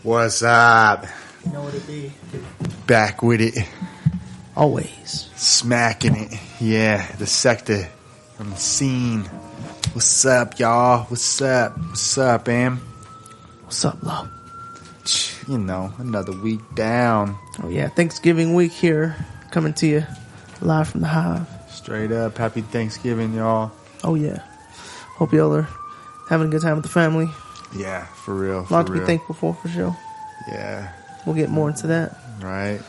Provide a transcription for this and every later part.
What's up? You know what it be. Back with it. Always. Smacking it. Yeah, the sector on the scene. What's up, y'all? What's up? What's up, Em? What's up, Lo? You know, another week down. Oh, yeah. Thanksgiving week here. Coming to you live from the Hive. Straight up. Happy Thanksgiving, y'all. Oh, yeah. Hope y'all are having a good time with the family. Yeah, for real. A lot to be thankful for sure. Yeah. We'll get more into that. Right.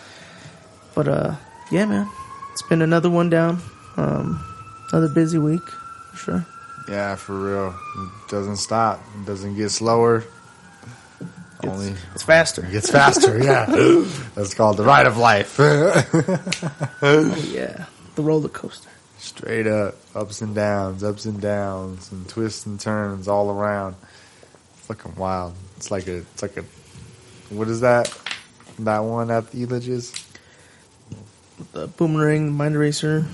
But, yeah, man. It's been another one down. Another busy week, for sure. Yeah, for real. It doesn't stop. It doesn't get slower. It's faster. It gets faster, yeah. That's called the ride of life. Oh, yeah. The roller coaster. Straight up. Ups and downs, and twists and turns all around. Fucking wild. It's like a, what is that? That one at the Eliges? The Boomerang, Mind Eraser.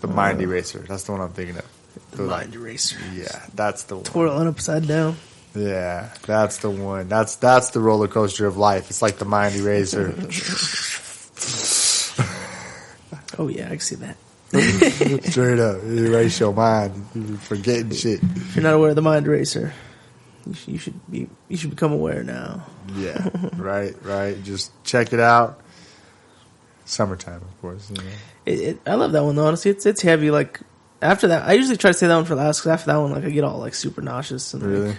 The Mind Eraser. That's the one I'm thinking of. The Mind Eraser. Yeah, that's the one. Twirling upside down. Yeah, that's the one. That's the roller coaster of life. It's like the Mind Eraser. Oh, yeah, I can see that. Straight up. You erase your mind. You're forgetting shit. If you're not aware of the Mind Eraser, you should become aware now. Yeah, right. Just check it out. Summertime, of course. You know. I love that one though. Honestly, it's heavy. Like after that, I usually try to say that one for last because after that one, like I get all like super nauseous and really,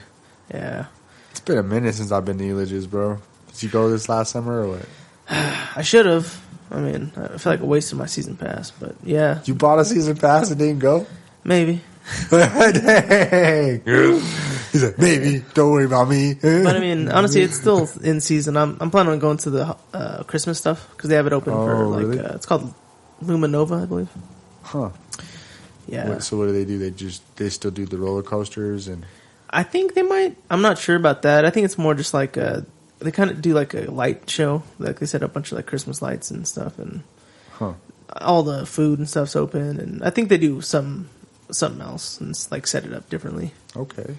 yeah. It's been a minute since I've been to Eliges, bro. Did you go this last summer or what? I should have. I mean, I feel like I wasted my season pass, but yeah. You bought a season pass and didn't go? Maybe. Dang. He's like, maybe. Don't worry about me. But I mean, honestly, it's still in season. I'm planning on going to the Christmas stuff because they have it open for like really? It's called Luminova, I believe. Huh. Yeah. So what do? They still do the roller coasters and. I think they might. I'm not sure about that. I think it's more just like they kind of do like a light show. Like they set up a bunch of like Christmas lights and stuff, and all the food and stuff's open. And I think they do something else and like set it up differently. Okay.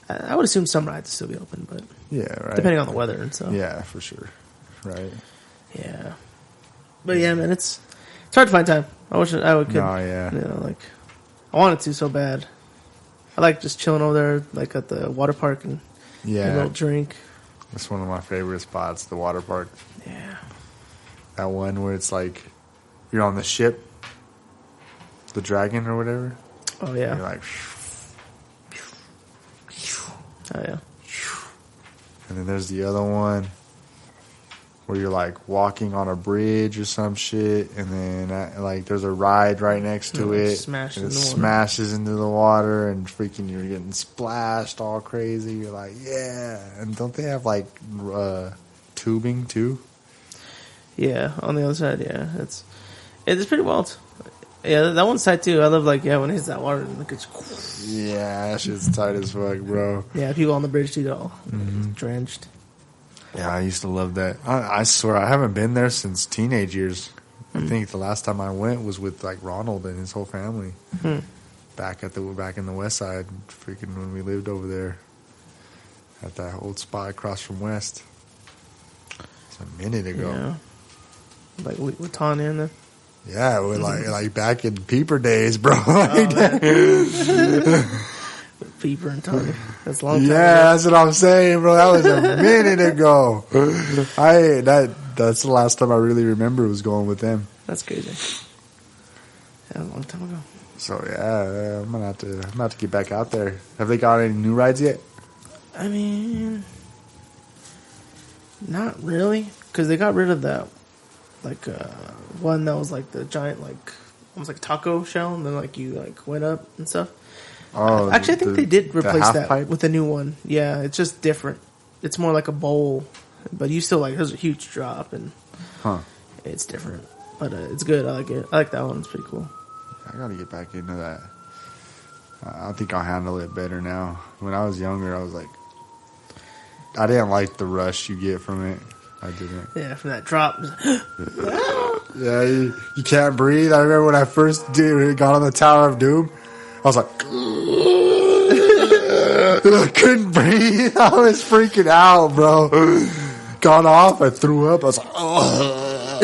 I would assume some rides will still be open, but yeah, right. Depending on the weather and stuff. Yeah, for sure. Right. Yeah. But yeah, man, it's hard to find time. I wish I would. No, yeah. You know, like I wanted to so bad. I like just chilling over there, like at the water park and get a little drink. That's one of my favorite spots, the water park. Yeah. That one where it's like you're on the ship, the dragon or whatever. Oh yeah. You're like, oh yeah. And then there's the other one where you're like walking on a bridge or some shit, and then like there's a ride right next to it, and it smashes into the water, and freaking you're getting splashed all crazy. You're like, yeah. And don't they have like tubing too? Yeah, on the other side, yeah, it's pretty wild. Yeah, that one's tight too. I love like when it hits that water, and it's yeah, that shit's tight as fuck, bro. Yeah, people on the bridge too, all drenched. Yeah, I used to love that. I swear, I haven't been there since teenage years. I think the last time I went was with like Ronald and his whole family back in the West Side, freaking when we lived over there at that old spot across from West. It's a minute ago. Yeah. Like with Tanya and them. Yeah, we're like back in Peeper days, bro. Peeper and Tanya. That's a long time ago. That's what I'm saying, bro. That was a minute ago. That's the last time I really remember was going with them. That's crazy. Yeah, a long time ago. So yeah, I'm gonna have to get back out there. Have they got any new rides yet? I mean, not really, because they got rid of that like one that was like the giant like almost like taco shell, and then like you like went up and stuff. Oh, actually, I think they did replace that pipe? with a new one. Yeah, it's just different. It's more like a bowl, but you still like there's a huge drop and it's different. But it's good. I like it. I like that one. It's pretty cool. I gotta get back into that. I think I'll handle it better now. When I was younger, I was like, I didn't like the rush you get from it. I didn't. Yeah, from that drop. Yeah, you can't breathe. I remember when I first got on the Tower of Doom, I was like, I couldn't breathe. I was freaking out, bro. gone off. I threw up. I was like, oh.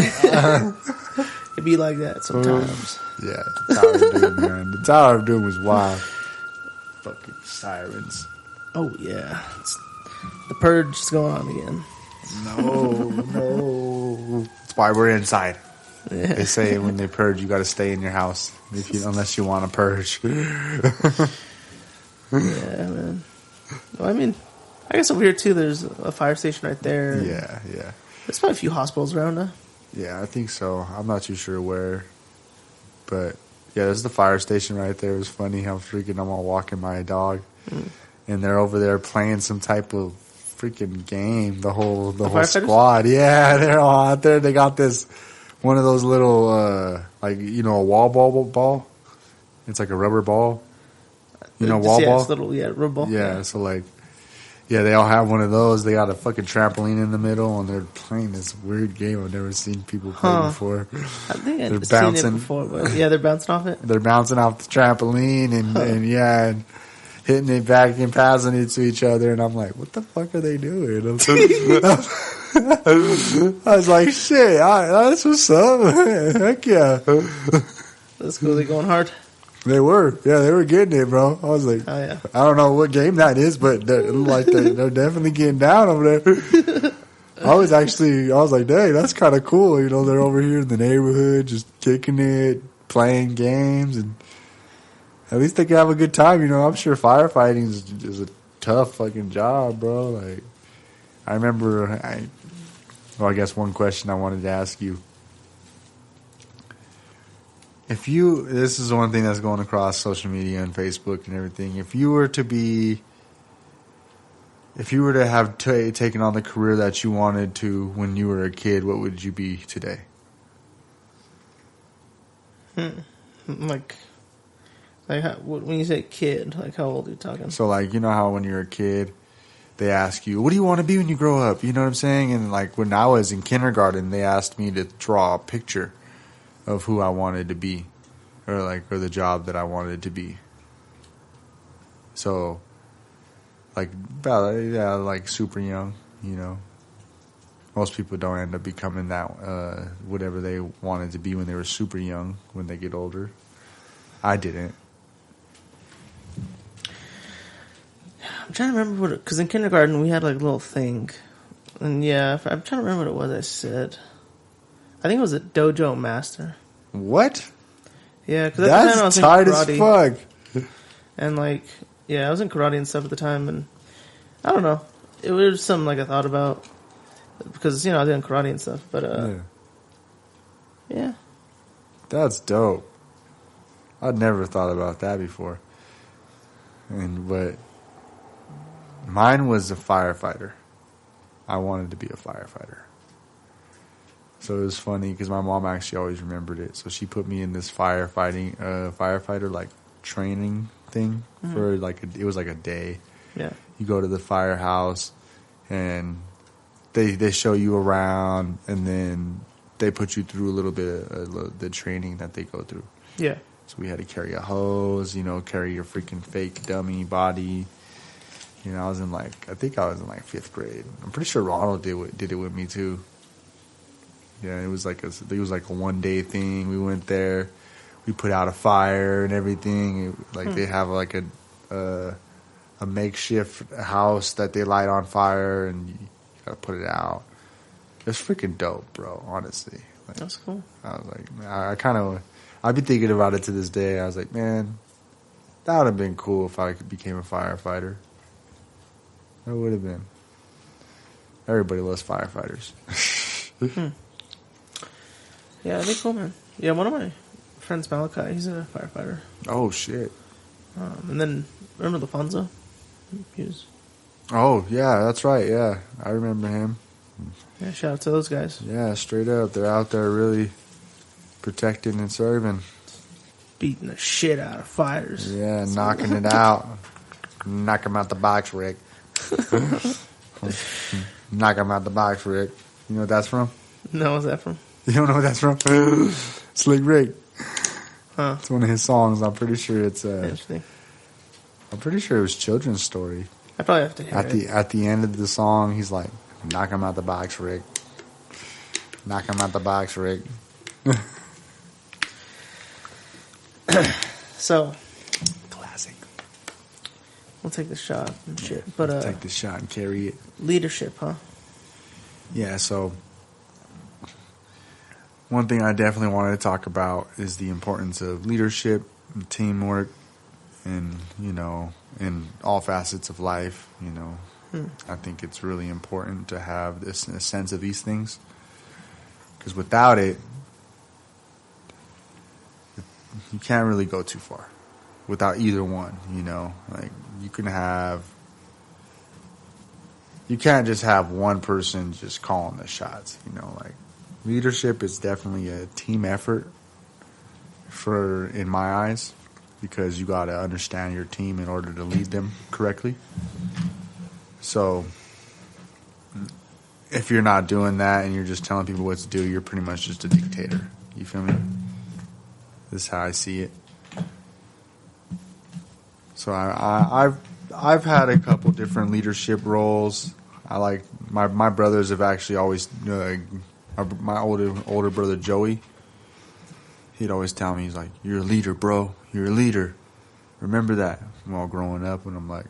It'd be like that sometimes. Yeah, the Tower of Doom, man. The Tower of Doom was wild. Fucking sirens. Oh, yeah. The purge is going on again. No. That's why we're inside. Yeah. They say when they purge, you got to stay in your house unless you want to purge. Yeah, man. Well, I mean, I guess over here, too, there's a fire station right there. Yeah. There's probably a few hospitals around, huh? Yeah, I think so. I'm not too sure where. But, yeah, there's the fire station right there. It was funny how I'm all walking my dog. And they're over there playing some type of freaking game. The whole squad. Yeah, they're all out there. They got this, one of those little, a wall ball. It's like a rubber ball. Wall ball? Rubber ball. Yeah, so they all have one of those. They got a fucking trampoline in the middle, and they're playing this weird game I've never seen people play before. I think I've seen it before, but yeah, they're bouncing off it. They're bouncing off the trampoline and hitting it back and passing it to each other, and I'm like, what the fuck are they doing? I was like, shit, that's what's up. Heck yeah. That's cool. They're going hard. They were getting it, bro. I was like, oh, yeah. I don't know what game that is, but they're definitely getting down over there. I was like, dang, that's kind of cool. They're over here in the neighborhood, just kicking it, playing games, and at least they can have a good time. I'm sure firefighting is a tough fucking job, bro. Like, I remember, I guess one question I wanted to ask you. This is one thing that's going across social media and Facebook and everything. If you were to have taken on the career that you wanted to when you were a kid, what would you be today? Like when you say kid, like how old are you talking? So how when you're a kid, they ask you, what do you want to be when you grow up? You know what I'm saying? And when I was in kindergarten, they asked me to draw a picture of who I wanted to be, or the job that I wanted to be. So, super young, Most people don't end up becoming that, whatever they wanted to be when they were super young, when they get older. I didn't. I'm trying to remember because in kindergarten we had a little thing. And yeah, I'm trying to remember what it was I said. I think it was a dojo master. What? Yeah, because at the time I was in tight karate. As fuck. And I was in karate and stuff at the time, and I don't know. It was something I thought about because I was doing karate and stuff. But yeah, that's dope. I'd never thought about that before. But mine was a firefighter. I wanted to be a firefighter. So it was funny because my mom actually always remembered it. So she put me in this firefighter training thing for it was a day. Yeah. You go to the firehouse and they show you around, and then they put you through a little bit of the training that they go through. Yeah. So we had to carry a hose, carry your freaking fake dummy body. I was in I think I was in 5th grade. I'm pretty sure Ronald did it with me too. Yeah, it was a 1-day thing. We went there, we put out a fire and everything. They have a makeshift house that they light on fire, and you gotta put it out. It's freaking dope, bro. Honestly, that's cool. I was like, I've been thinking about it to this day. I was like, man, that would have been cool if I became a firefighter. That would have been. Everybody loves firefighters. Yeah, that'd be cool, man. Yeah, one of my friends, Malachi, he's a firefighter. Oh, shit. And then, remember LaFonso? Oh, yeah, that's right, yeah. I remember him. Yeah, shout out to those guys. Yeah, straight up. They're out there really protecting and serving. Beating the shit out of fires. Yeah, knocking it out. Knock him out the box, Rick. Knock him out the box, Rick. You know what that's from? No, what's that from? You don't know what that's from? Slick Rick. Huh. It's one of his songs. I'm pretty sure it's interesting. I'm pretty sure it was Children's Story. I probably have to hear it. At the end of the song, he's like, Knock him out the box, Rick. Knock him out the box, Rick. So, classic. We'll take the shot and shit. But take the shot and carry it. Leadership, huh? Yeah. So, one thing I definitely wanted to talk about is the importance of leadership and teamwork, and in all facets of life. I think it's really important to have a sense of these things, because without it, you can't really go too far. Without either one, like you can't just have one person just calling the shots. Like leadership is definitely a team effort in my eyes, because you got to understand your team in order to lead them correctly. So if you're not doing that and you're just telling people what to do, you're pretty much just a dictator. You feel me? This is how I see it. So I've had a couple different leadership roles. I like my brothers have actually always my older brother Joey. He'd always tell me, he's like, "You're a leader, bro. You're a leader. Remember that." I'm all growing up, and I'm like,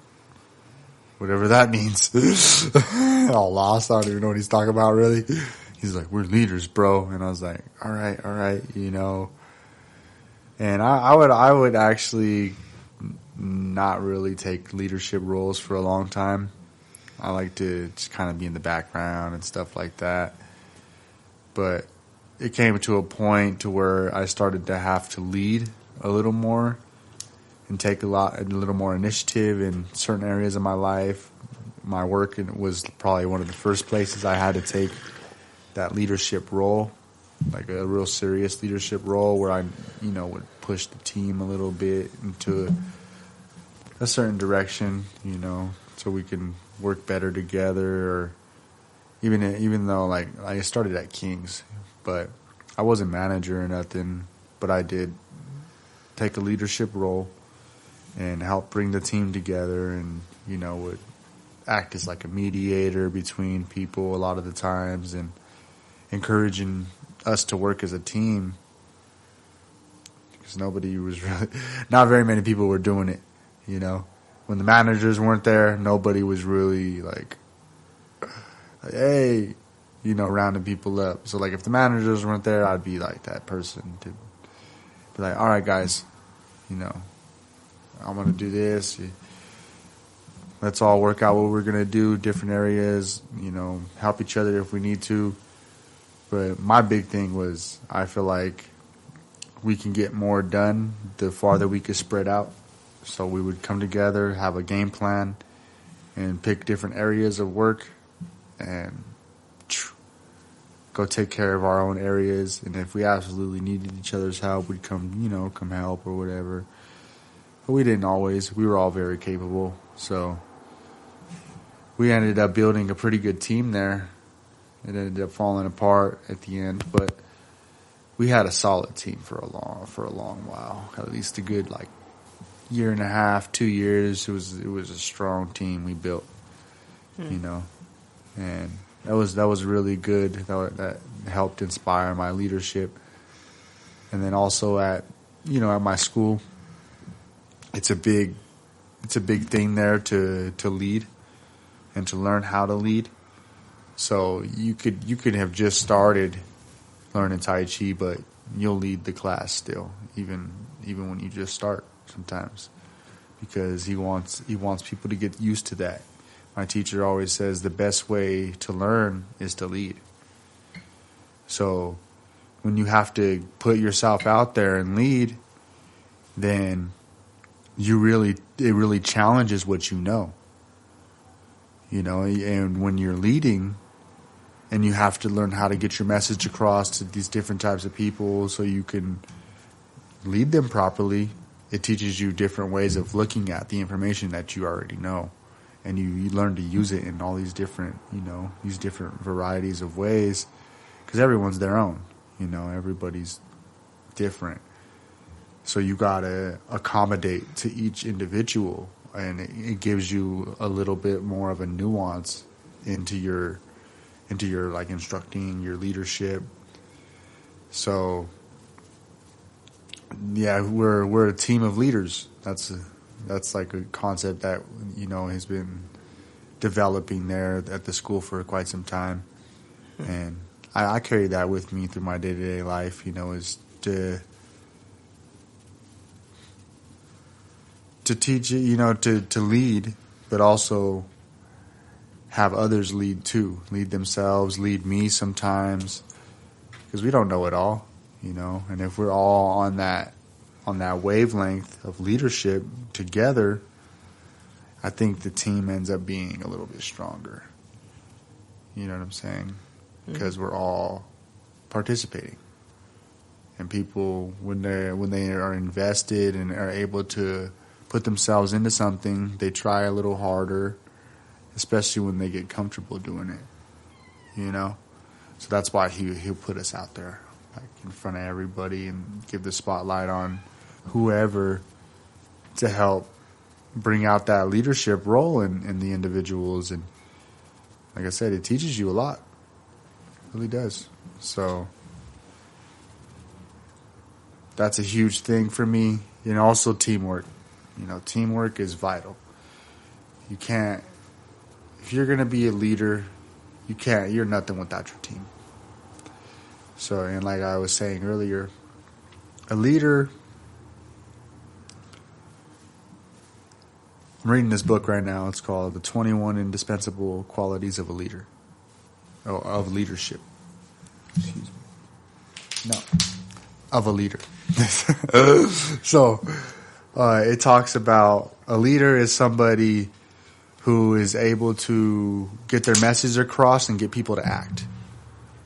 whatever that means. All lost. I don't even know what he's talking about, really. He's like, "We're leaders, bro." And I was like, all right. And I would actually not really take leadership roles for a long time. I like to just kind of be in the background and stuff like that. But it came to a point to where I started to have to lead a little more and take a little more initiative in certain areas of my life. My work was probably one of the first places I had to take that leadership role, like a real serious leadership role, where I, would push the team a little bit into a certain direction, so we can work better together. Or even though like I started at King's, but I wasn't manager or nothing, but I did take a leadership role and help bring the team together, and would act as like a mediator between people a lot of the times, and encouraging us to work as a team, because not very many people were doing it. When the managers weren't there, nobody was really like, hey, rounding people up. So like if the managers weren't there, I'd be like that person to be like, all right, guys, I'm going to do this. Let's all work out what we're going to do, different areas, help each other if we need to. But my big thing was, I feel like we can get more done the farther we could spread out. So we would come together, have a game plan, and pick different areas of work and go take care of our own areas. And if we absolutely needed each other's help, we'd come help or whatever. But we didn't always. We were all very capable. So we ended up building a pretty good team there. It ended up falling apart at the end, but we had a solid team for a long while. At least a good year and a half, 2 years. It was a strong team we built, and that was really good. That helped inspire my leadership. And then also at my school, it's a big thing there to lead and to learn how to lead. So you could have just started learning Tai Chi, but you'll lead the class still, even when you just start sometimes, because he wants people to get used to that. My teacher always says the best way to learn is to lead. So when you have to put yourself out there and lead, then it really challenges what you know. And when you're leading, and you have to learn how to get your message across to these different types of people so you can lead them properly, it teaches you different ways of looking at the information that you already know. And you learn to use it in all these different, these different varieties of ways, because everyone's their own. Everybody's different. So you got to accommodate to each individual, and it gives you a little bit more of a nuance into your into your like instructing, your leadership. So yeah, we're a team of leaders. That's like a concept that, you know, has been developing there at the school for quite some time. And I carry that with me through my day-to-day life, you know, is to teach, you know, to lead, but also have others lead too. Lead themselves, lead me sometimes, because we don't know it all, you know. And if we're all on that wavelength of leadership together, I think the team ends up being a little bit stronger. You know what I'm saying? Because we're all participating. And people, when they are invested and are able to put themselves into something, they try a little harder, especially when they get comfortable doing it. You know? So that's why he'll put us out there, like in front of everybody, and give the spotlight on whoever to help bring out that leadership role in the individuals. And like I said, it teaches you a lot. It really does. So that's a huge thing for me. And also teamwork. You know, teamwork is vital. You can't, if you're going to be a leader, you're nothing without your team. So, and like I was saying earlier, a leader, I'm reading this book right now. It's called The 21 Indispensable Qualities of a Leader. Oh, of leadership. Excuse me. No. Of a leader. So, it talks about a leader is somebody who is able to get their message across and get people to act.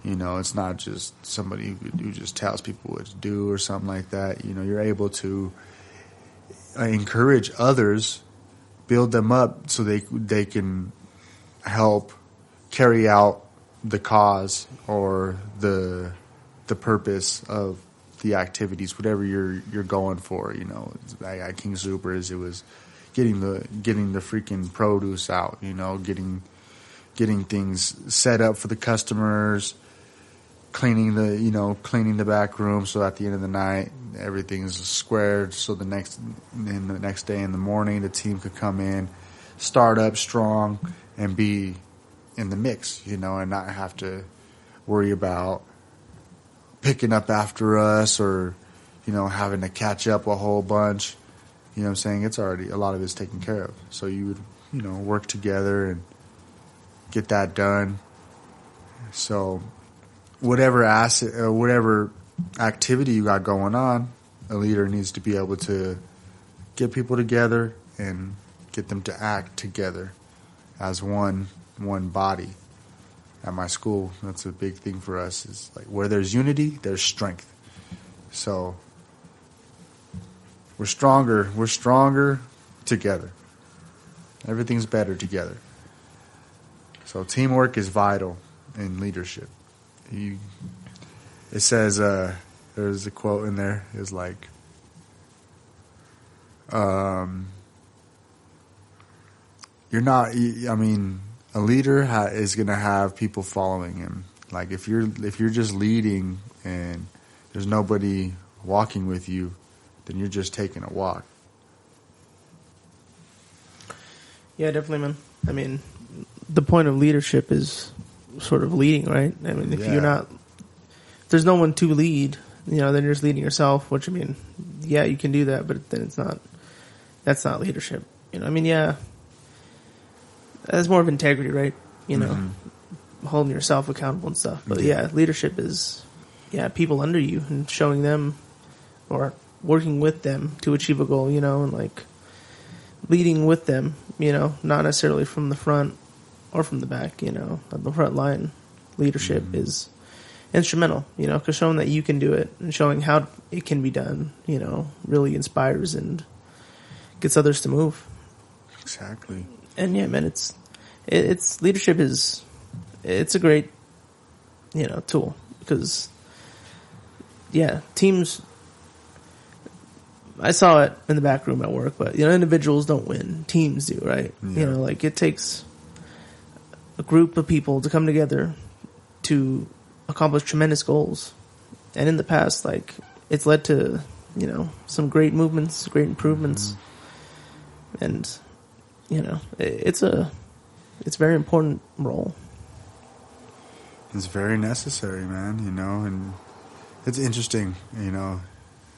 You know, it's not just somebody who just tells people what to do or something like that. You know, you're able to encourage others, build them up so they can help carry out the cause or the purpose of the activities, whatever you're going for. You know, at King Supers, it was getting the freaking produce out. You know, getting things set up for the customers, cleaning the back room, so at the end of the night everything's squared. So the next day in the morning, the team could come in, start up strong, and be in the mix. You know, and not have to worry about picking up after us or, you know, having to catch up a whole bunch. You know what I'm saying? It's already, a lot of it's taken care of. So you would, you know, work together and get that done. So whatever activity you got going on, a leader needs to be able to get people together and get them to act together as one body. At my school, that's a big thing for us. Is like where there's unity, there's strength. So we're stronger together. Everything's better together. So teamwork is vital in leadership. It says, there's a quote in there. It's like, a leader is going to have people following him. Like if you're just leading and there's nobody walking with you, then you're just taking a walk. Yeah, definitely, man. I mean, the point of leadership is sort of leading, right? I mean, if there's no one to lead, you know, then you're just leading yourself, which, I mean, yeah, you can do that, but then that's not leadership. You know, I mean, yeah, that's more of integrity, right? You know, holding yourself accountable and stuff. But yeah, leadership is, people under you and showing them or working with them to achieve a goal, you know, and like leading with them, you know, not necessarily from the front or from the back, you know. The front line leadership is instrumental, you know, because showing that you can do it and showing how it can be done, you know, really inspires and gets others to move. Exactly. And yeah, man, it's leadership it's a great, you know, tool because, yeah, teams, I saw it in the back room at work, but, you know, individuals don't win. Teams do, right? Yeah. You know, like it takes a group of people to come together to accomplish tremendous goals. And in the past, like, it's led to, you know, some great movements, great improvements. And, you know, it's a very important role. It's very necessary, man, you know, and it's interesting, you know.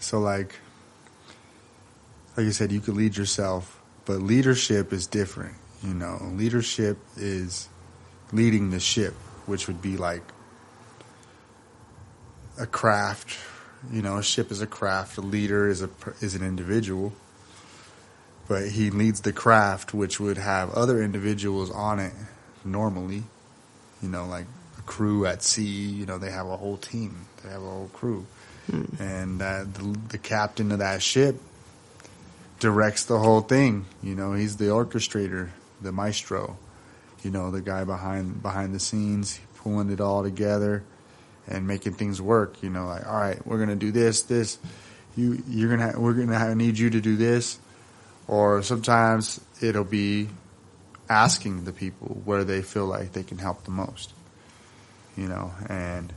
So, like you said, you could lead yourself, but leadership is different, you know. Leadership is leading the ship, which would be like a craft. You know, a ship is a craft. A leader is an individual, but he leads the craft, which would have other individuals on it normally. You know, like a crew at sea. You know, they have a whole team. They have a whole crew, and the captain of that ship directs the whole thing. You know, he's the orchestrator, the maestro. You know, the guy behind the scenes, pulling it all together and making things work. You know, like, all right, we're gonna do this. We're gonna need you to do this. Or sometimes it'll be asking the people where they feel like they can help the most. You know, and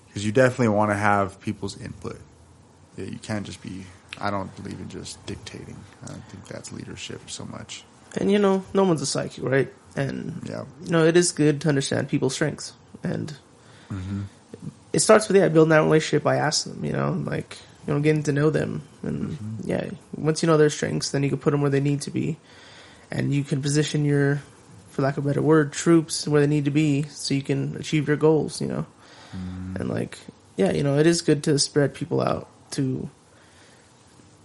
because you definitely want to have people's input. Yeah, you can't just be. I don't believe in just dictating. I don't think that's leadership so much. And, you know, no one's a psychic, right? And, you know, it is good to understand people's strengths. And it starts with, building that relationship by asking them, you know, like, you know, getting to know them. And, once you know their strengths, then you can put them where they need to be. And you can position your, for lack of a better word, troops where they need to be so you can achieve your goals, you know. And, like, you know, it is good to spread people out to,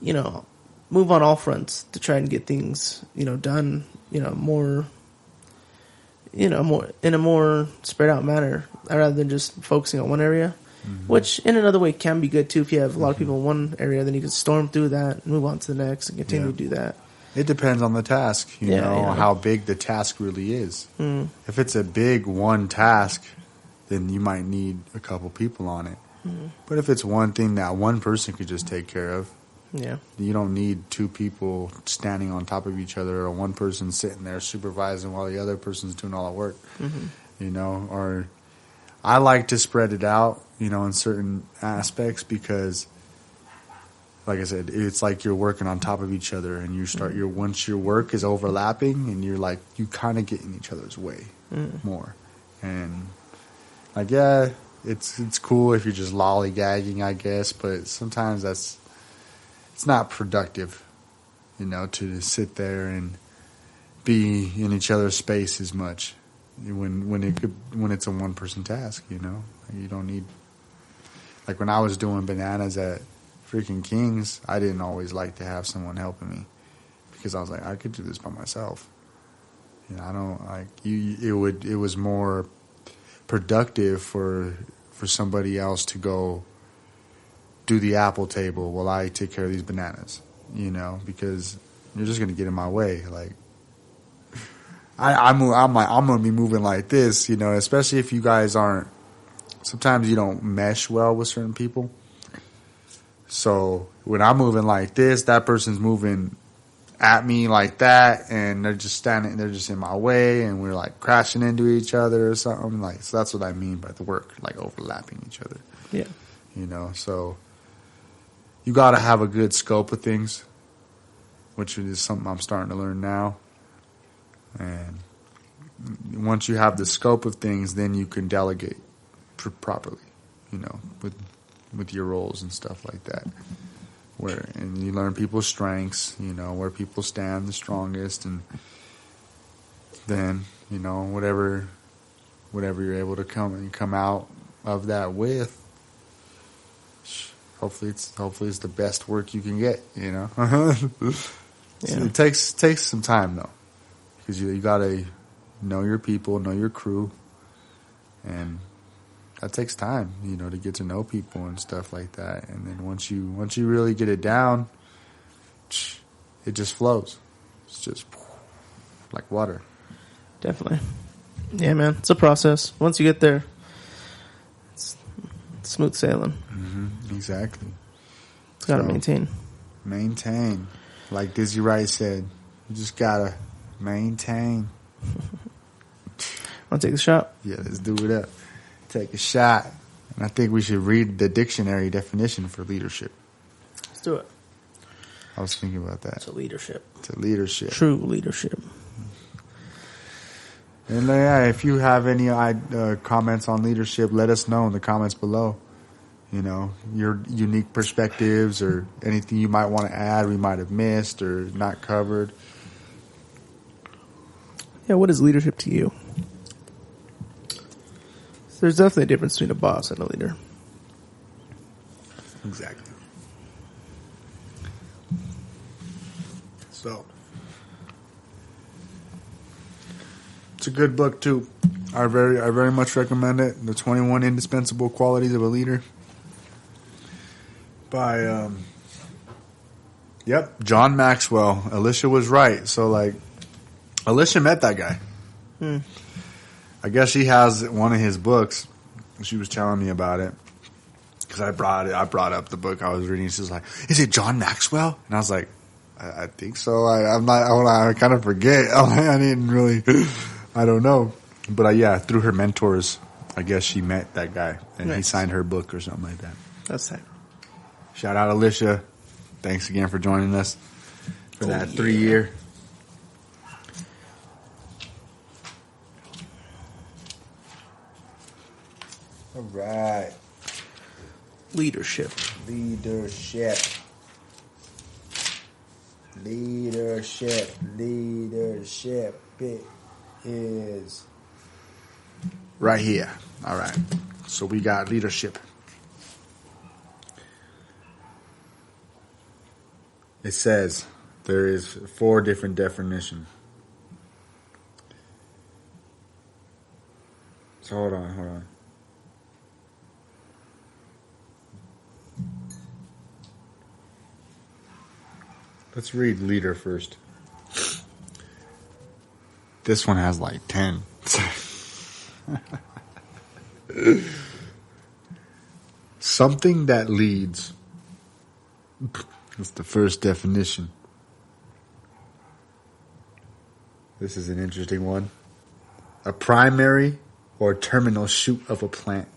you know, move on all fronts to try and get things, you know, done, you know, more in a more spread out manner rather than just focusing on one area, which in another way can be good too. If you have a lot of people in one area, then you can storm through that and move on to the next and continue to do that. It depends on the task, you know, how big the task really is. If it's a big one task, then you might need a couple people on it. But if it's one thing that one person could just take care of, you don't need two people standing on top of each other or one person sitting there supervising while the other person's doing all the work. You know, or I like to spread it out, you know, in certain aspects because, like I said, it's like you're working on top of each other and you start once your work is overlapping and you're like, you kind of get in each other's way more. And like, it's cool if you're just lollygagging, I guess, but sometimes it's not productive, you know, to sit there and be in each other's space as much when it's a one person task, you know. You don't need, like when I was doing bananas at freaking King's, I didn't always like to have someone helping me because I was like, I could do this by myself. You know, I don't like it was more productive for somebody else to go do the apple table while I take care of these bananas, you know, because you're just going to get in my way. Like, I'm going to be moving like this, you know, especially if you guys aren't, sometimes you don't mesh well with certain people. So when I'm moving like this, that person's moving at me like that, and they're just in my way, and we're like crashing into each other or something. Like, so that's what I mean by the work, like overlapping each other. Yeah. You know, so you got to have a good scope of things, which is something I'm starting to learn now. And once you have the scope of things, then you can delegate properly, you know, with your roles and stuff like that. And you learn people's strengths, you know, where people stand the strongest, and then, you know, whatever you're able to come out of that with, hopefully it's the best work you can get, you know. So it takes some time though, because you gotta know your people, know your crew, and that takes time, you know, to get to know people and stuff like that. And then once you really get it down, it just flows. It's just like water. Definitely. Yeah, man. It's a process. Once you get there, it's smooth sailing. Exactly. It's got to maintain. Maintain. Like Dizzy Wright said, you just got to maintain. Want to take the shot? Yeah, let's do it up. take a shot. And I think we should read the dictionary definition for leadership. Let's do it. I was thinking about that. To leadership. To leadership. True leadership. And if you have any comments on leadership, let us know in the comments below. You know, your unique perspectives or anything you might want to add we might have missed or not covered. Yeah, what is leadership to you? There's definitely a difference between a boss and a leader. Exactly. So, it's a good book too. I very much recommend it. The 21 Indispensable Qualities of a Leader by John Maxwell. Alicia was right. So like, Alicia met that guy. I guess she has one of his books. She was telling me about it because I brought up the book I was reading. She was like, "Is it John Maxwell?" And I was like, "I think so." I kind of forget. I didn't really. I don't know. But through her mentors, I guess she met that guy and he signed her book or something like that. That's it. Shout out Alicia. Thanks again for joining us for that 3 year. All right. Leadership. Leadership. It is right here. All right. So we got leadership. It says there is 4 different definitions. So hold on. Let's read leader first. This one has like 10. Something that leads. That's the first definition. This is an interesting one. A primary or terminal shoot of a plant.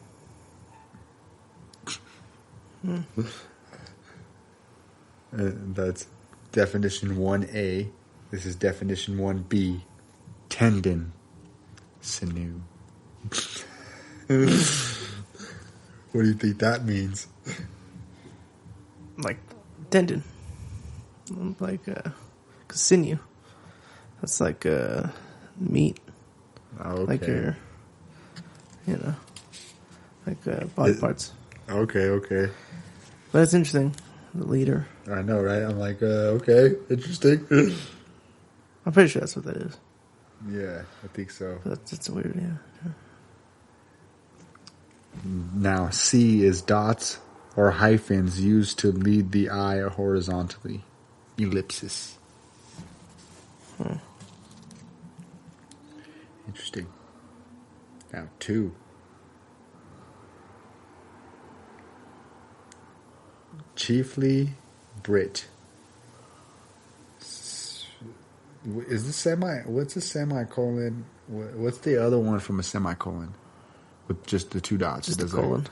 That's definition 1A. This is definition 1B. Tendon. Sinew. What do you think that means? Like tendon. Like sinew. That's like meat. Okay. Like your, body parts. Okay. But it's interesting. The leader. I know, right? I'm like, okay, interesting. I'm pretty sure that's what that is. Yeah, I think so. But it's weird, yeah. Now, C is dots or hyphens used to lead the eye horizontally. Ellipsis. Interesting. Now, 2. Chiefly Brit. Is this what's a semicolon? What's the other one from a semicolon? With just the 2 dots. Just a colon.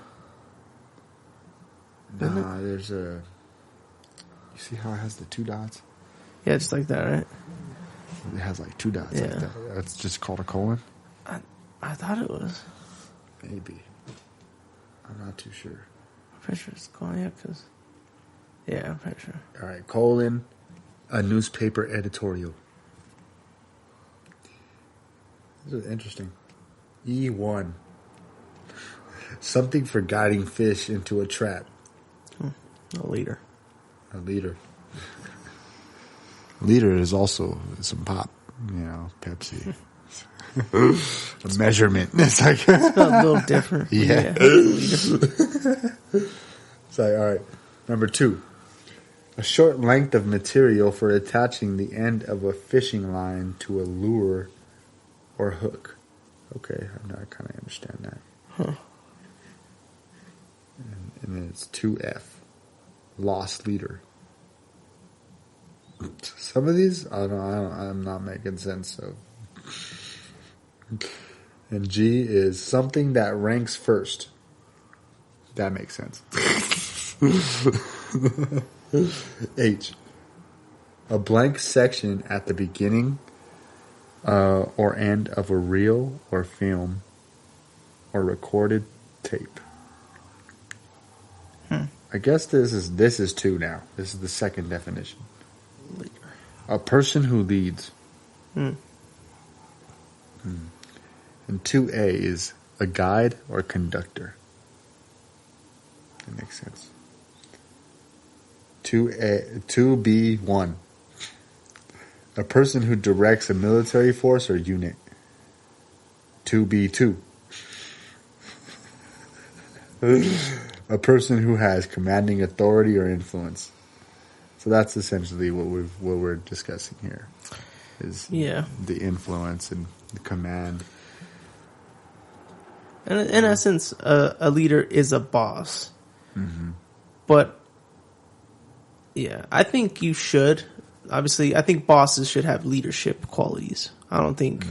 Nah, there's a... You see how it has the 2 dots? Yeah, just like that, right? It has like 2 dots like that. That's just called a colon? I thought it was. Maybe. I'm not too sure. I'm pretty sure it's colon, yeah, because... Yeah, I'm pretty sure. All right, colon, a newspaper editorial. This is interesting. E1. Something for guiding fish into a trap. A leader. A leader. Leader is also some pop, Pepsi. A measurement. It's like it's a little different. Yeah. It's like, all right. Number 2. A short length of material for attaching the end of a fishing line to a lure or hook. Okay, I kind of understand that. Huh. And then it's 2F. Lost leader. Some of these, I'm not making sense of. And G is something that ranks first. That makes sense. H. A blank section at the beginning or end of a reel or film or recorded tape. I guess this is 2 now. This is the second definition. A person who leads. And 2A is a guide or conductor. That makes sense. 2B1. A person who directs a military force or unit. 2B2. A person who has commanding authority or influence. So that's essentially what we're discussing here. Is the influence and the command. And in essence, a leader is a boss. Mm-hmm. But yeah, I think you should. Obviously, I think bosses should have leadership qualities. I don't think,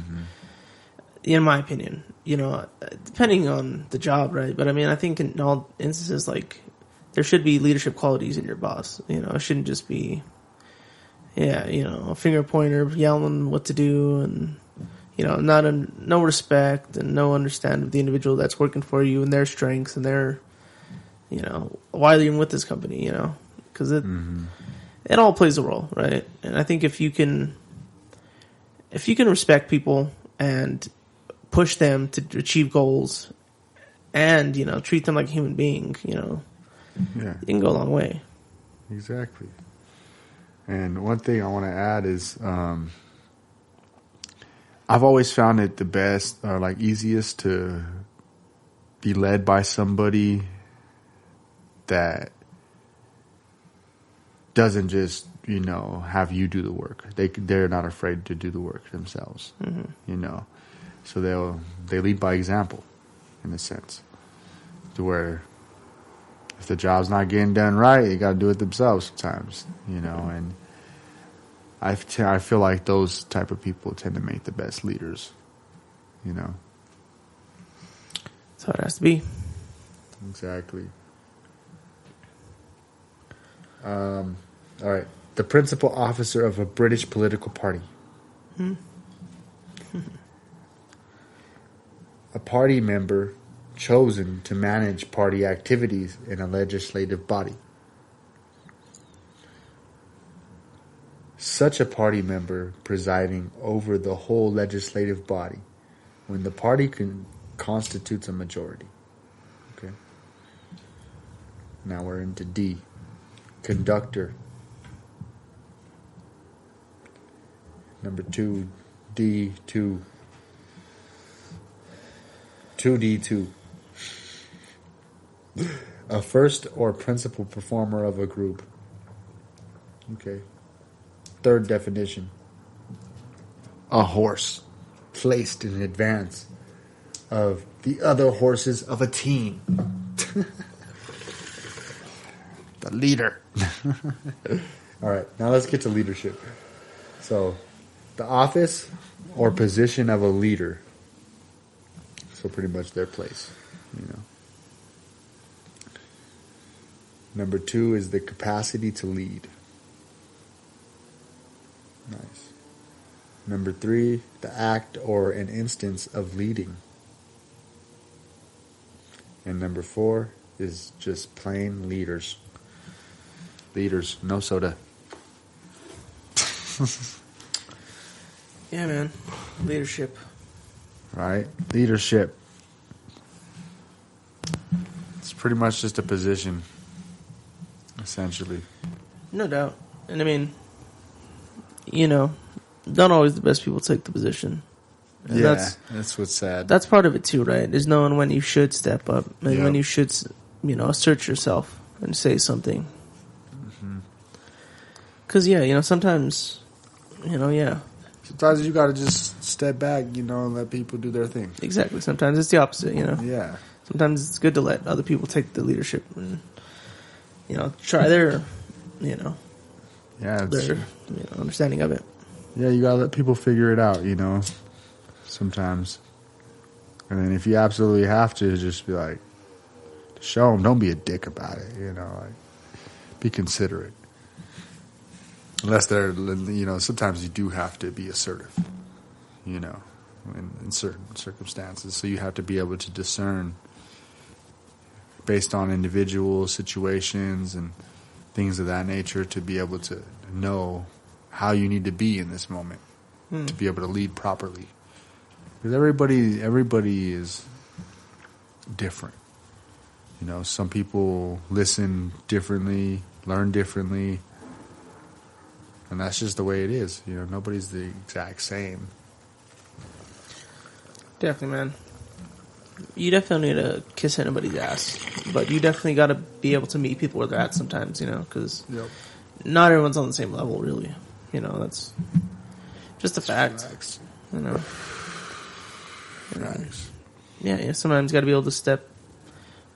in my opinion, depending on the job, right? But I mean, I think in all instances, like, there should be leadership qualities in your boss. It shouldn't just be, a finger pointer yelling what to do and, no respect and no understanding of the individual that's working for you and their strengths and their, why are you even with this company, because it all plays a role, right? And I think if you can respect people and push them to achieve goals and, treat them like a human being, you can go a long way. Exactly. And one thing I want to add is I've always found it the best or like easiest to be led by somebody that doesn't just, have you do the work. They're not afraid to do the work themselves, So they lead by example, in a sense, to where if the job's not getting done right, they got to do it themselves sometimes, And I feel like those type of people tend to make the best leaders, That's how it has to be. Exactly. All right. The principal officer of a British political party. A party member chosen to manage party activities in a legislative body. Such a party member presiding over the whole legislative body when the party constitutes a majority. Okay. Now we're into D. Conductor. Number 2, D2. 2D2. A first or principal performer of a group. Okay. Third definition. A horse placed in advance of the other horses of a team. The leader. All right, now let's get to leadership. So, the office or position of a leader. So pretty much their place, Number 2 is the capacity to lead. Nice. Number 3, the act or an instance of leading. And number 4 is just plain leaders. Leaders, no soda. Yeah, man. Leadership. Right? Leadership. It's pretty much just a position, essentially. No doubt. And I mean, not always the best people take the position. And that's what's sad. That's part of it too, right? Is knowing when you should step up and when you should, assert yourself and say something. Because, sometimes, Sometimes you gotta just step back, and let people do their thing. Exactly. Sometimes it's the opposite, Yeah. Sometimes it's good to let other people take the leadership and, try their, their understanding of it. Yeah, you gotta let people figure it out, sometimes. And then if you absolutely have to, just be like, show them. Don't be a dick about it. You know, like, be considerate. Unless they're, you know, sometimes you do have to be assertive, you know, in certain circumstances. So you have to be able to discern based on individual situations and things of that nature to be able to know how you need to be in this moment to be able to lead properly. Because everybody is different. You know, some people listen differently, learn differently. And that's just the way it is. You know, nobody's the exact same. Definitely, man. You definitely need to kiss anybody's ass. But you definitely got to be able to meet people where they're at sometimes, you know, because not everyone's on the same level, really. You know, that's just a fact. Facts. You know. Facts. Yeah, sometimes you got to be able to step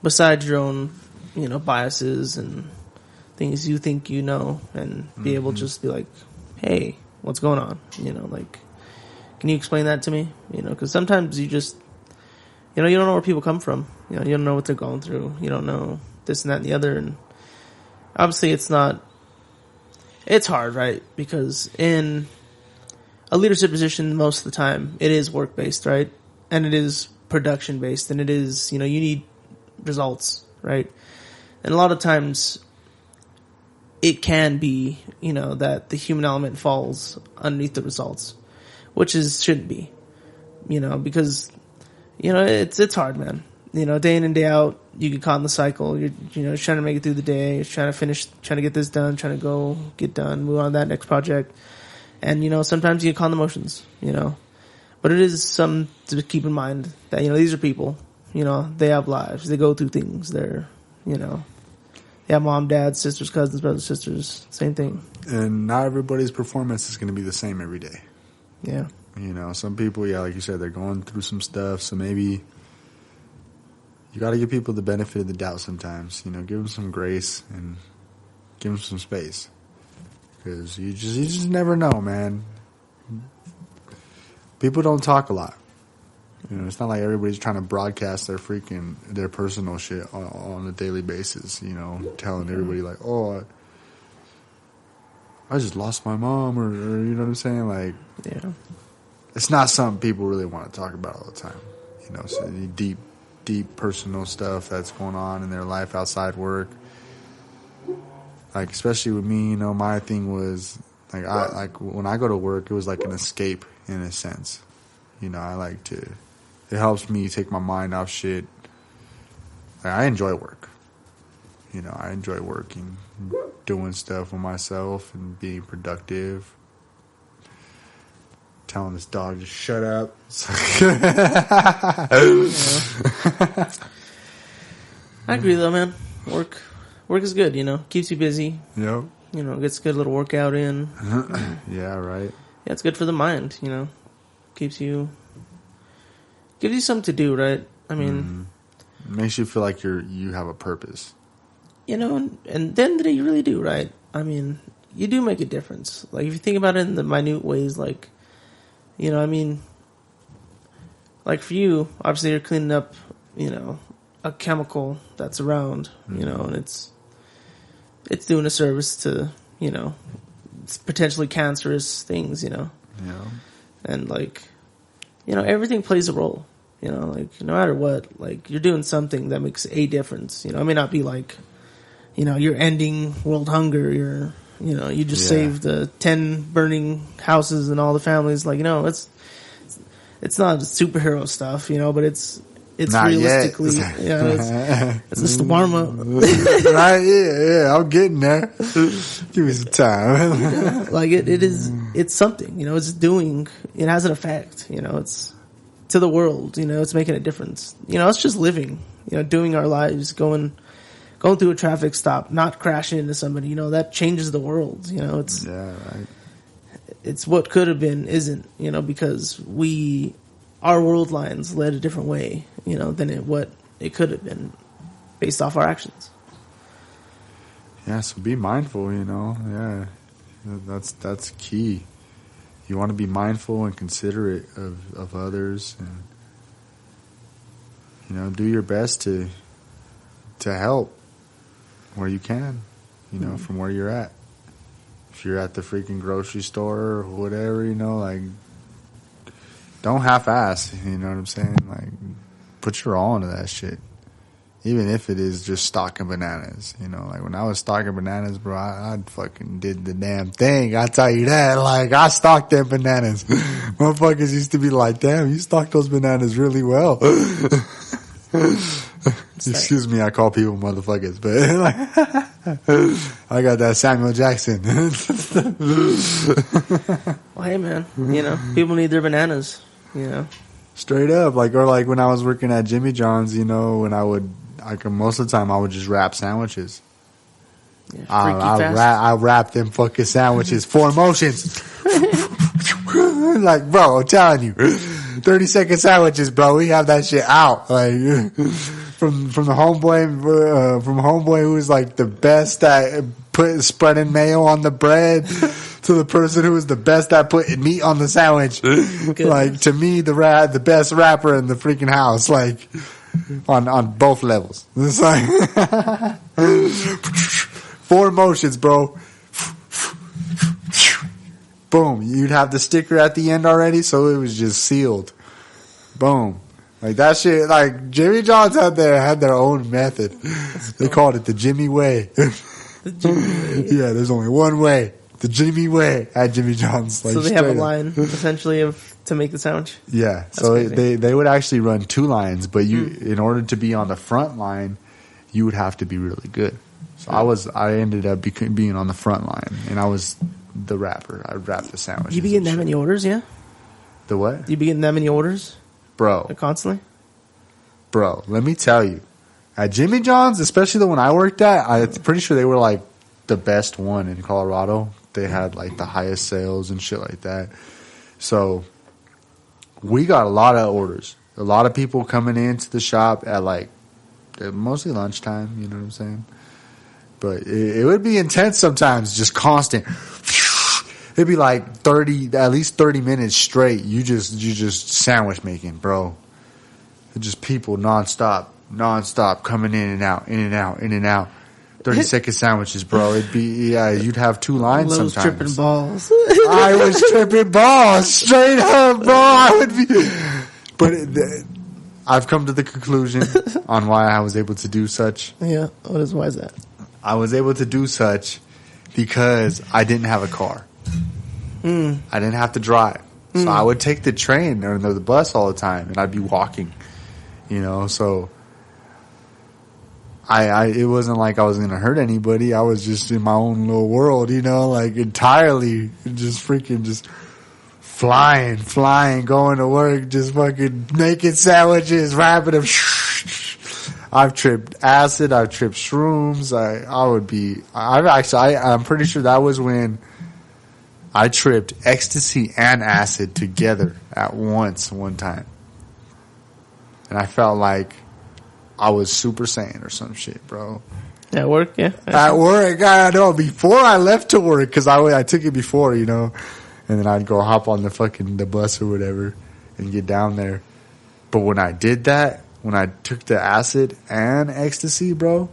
beside your own, you know, biases and things you think you know, and be able to just be like, hey, what's going on? You know, like, can you explain that to me? You know, because sometimes you just, you know, you don't know where people come from. You know, you don't know what they're going through. You don't know this and that and the other. And obviously it's hard, right? Because in a leadership position, most of the time, it is work-based, right? And it is production-based, and it is, you know, you need results, right? And a lot of times it can be, you know, that the human element falls underneath the results, which shouldn't be, you know, because, you know, it's hard, man. You know, day in and day out, you get caught in the cycle. You're, you know, trying to make it through the day, you're trying to get this done, trying to get done, move on to that next project. And, you know, sometimes you get caught in the motions, you know, but it is something to keep in mind that, you know, these are people, you know, they have lives, they go through things, they're, you know, they have mom, dad, sisters, cousins, brothers, sisters, same thing. And not everybody's performance is going to be the same every day. Yeah. You know, some people, like you said, they're going through some stuff, so maybe you got to give people the benefit of the doubt sometimes. You know, give them some grace and give them some space. Because you just never know, man. People don't talk a lot. You know, it's not like everybody's trying to broadcast their personal shit on a daily basis, you know, telling everybody like, oh, I just lost my mom, or you know what I'm saying? Like, yeah, it's not something people really want to talk about all the time. You know, so deep personal stuff that's going on in their life outside work. Like, especially with me, you know, my thing was like when I go to work, it was like an escape in a sense. You know, it helps me take my mind off shit. Like, I enjoy work. You know, I enjoy working, doing stuff with myself and being productive. Telling this dog to shut up. I agree though, man. Work is good, you know. Keeps you busy. Yep. You know, gets a good little workout in. Yeah, right. Yeah, it's good for the mind, you know. Gives you something to do, right? I mean, makes you feel like you have a purpose. You know, and then you really do, right? I mean, you do make a difference. Like, if you think about it in the minute ways, like, you know, I mean, like for you, obviously you're cleaning up, you know, a chemical that's around, you know, and it's doing a service to, you know, potentially cancerous things, you know. Yeah. And like, you know, everything plays a role, you know, like no matter what, like you're doing something that makes a difference, you know. It may not be like, you know, you're ending world hunger, you just saved 10 burning houses and all the families, like, you know, it's not superhero stuff, you know, but it's not realistically, yet. You know, it's just the warm up. Right? Yeah, I'm getting there. Give me some time. Yeah, like it's something, you know, it has an effect, you know, it's to the world, you know, it's making a difference. You know, it's just living, you know, doing our lives, going through a traffic stop, not crashing into somebody, you know, that changes the world, you know, it's, yeah, right. It's what could have been isn't, you know, because our world lines led a different way, you know, than what it could have been based off our actions. Yeah, so be mindful, you know. Yeah, that's key. You want to be mindful and considerate of others, and do your best to help where you can, from where you're at. If you're at the freaking grocery store or whatever, like, don't half-ass, you know what I'm saying? Like, put your all into that shit. Even if it is just stocking bananas, like when I was stocking bananas, bro, I fucking did the damn thing. I tell you that, like I stocked them bananas. Motherfuckers used to be like, damn, you stocked those bananas really well. Excuse me, I call people motherfuckers, but I got that Samuel Jackson. Well, hey man, people need their bananas, Straight up, or when I was working at Jimmy John's, when I would, most of the time I would just wrap sandwiches. Yeah, I wrap them fucking sandwiches, 4 motions. Like, bro, I'm telling you, 30-second sandwiches, bro. We have that shit out. Like, from the homeboy who was like the best at spreading mayo on the bread to the person who was the best at putting meat on the sandwich. Like, to me, the best rapper in the freaking house. Like, on both levels. It's like 4 motions, bro. Boom. You'd have the sticker at the end already, so it was just sealed. Boom. Like that shit, like Jimmy John's had their own method. They called it the Jimmy way. The Jimmy way. Yeah, there's only one way. The Jimmy way at Jimmy John's. Like, so they have a line essentially to make the sandwich? Yeah. That's so they would actually run 2 lines, but in order to be on the front line, you would have to be really good. So I ended up being on the front line, and I was the rapper. I rapped the sandwiches. You be getting that many orders, yeah? The what? You be getting that many orders? Bro. Constantly? Bro, let me tell you. At Jimmy John's, especially the one I worked at, I'm pretty sure they were like the best one in Colorado. They had like the highest sales and shit like that. So we got a lot of orders. A lot of people coming into the shop at like mostly lunchtime, you know what I'm saying? But it would be intense sometimes, just constant. It'd be like at least 30 minutes straight. You just sandwich making, bro. Just people nonstop coming in and out, in and out, in and out. 30-second sandwiches, bro. It'd be, you'd have 2 lines sometimes. Tripping balls. I was tripping balls, straight up, bro. I would be. But I've come to the conclusion on why I was able to do such. Yeah, why is that? I was able to do such because I didn't have a car. I didn't have to drive. So I would take the train or the bus all the time, and I'd be walking, so it wasn't like I was going to hurt anybody. I was just in my own little world, like entirely just freaking just flying, going to work, just fucking making sandwiches, wrapping them. I've tripped acid. I've tripped shrooms. I'm pretty sure that was when I tripped ecstasy and acid together at once one time. And I felt like I was Super Saiyan or some shit, bro. At work, yeah. At work, I know. Before I left to work, because I took it before, and then I'd go hop on the bus or whatever and get down there. But when I did that, when I took the acid and ecstasy, bro,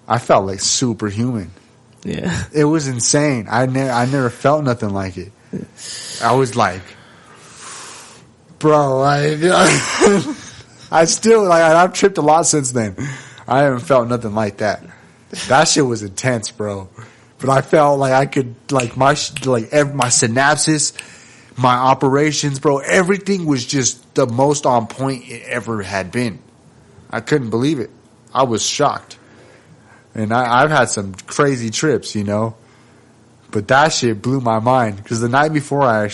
I felt like superhuman. Yeah. It was insane. I never felt nothing like it. I was like, bro, I still, I've tripped a lot since then. I haven't felt nothing like that. That shit was intense, bro. But I felt like I could, my synapses, my operations, bro, everything was just the most on point it ever had been. I couldn't believe it. I was shocked. And I've had some crazy trips, But that shit blew my mind. Because the night before I'm